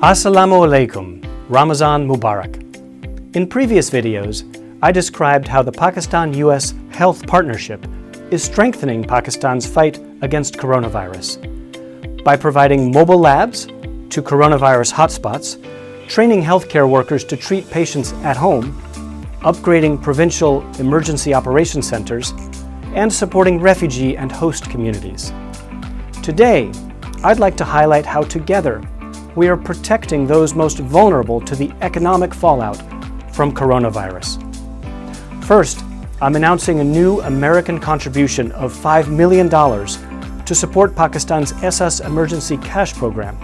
Assalamu Alaikum, Ramazan Mubarak. In previous videos, I described how the Pakistan-US Health Partnership is strengthening Pakistan's fight against coronavirus by providing mobile labs to coronavirus hotspots, training healthcare workers to treat patients at home, upgrading provincial emergency operation centers, and supporting refugee and host communities. Today, I'd like to highlight how together we are protecting those most vulnerable to the economic fallout from coronavirus. First, I'm announcing a new American contribution of $5 million to support Pakistan's Ehsaas emergency cash program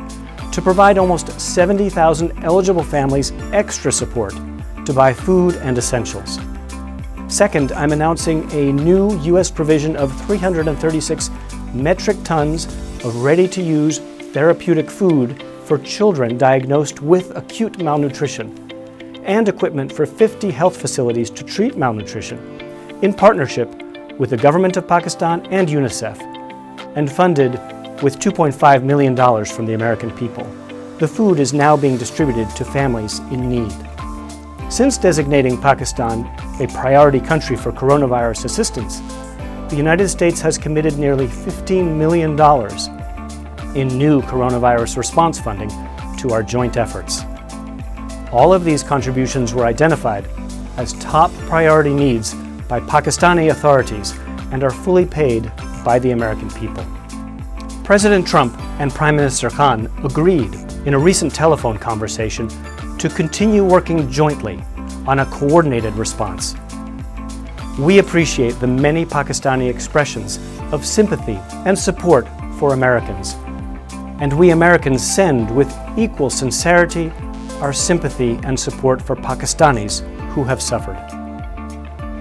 to provide almost 70,000 eligible families extra support to buy food and essentials. Second, I'm announcing a new U.S. provision of 336 metric tons of ready-to-use therapeutic food for children diagnosed with acute malnutrition, and equipment for 50 health facilities to treat malnutrition, in partnership with the government of Pakistan and UNICEF, and funded with $2.5 million from the American people. The food is now being distributed to families in need. Since designating Pakistan a priority country for coronavirus assistance, the United States has committed nearly $15 million in new coronavirus response funding to our joint efforts. All of these contributions were identified as top priority needs by Pakistani authorities and are fully paid by the American people. President Trump and Prime Minister Khan agreed in a recent telephone conversation to continue working jointly on a coordinated response. We appreciate the many Pakistani expressions of sympathy and support for Americans, and we Americans send with equal sincerity our sympathy and support for Pakistanis who have suffered.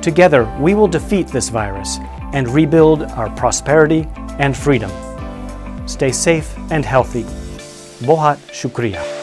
Together, we will defeat this virus and rebuild our prosperity and freedom. Stay safe and healthy. Bahut shukriya.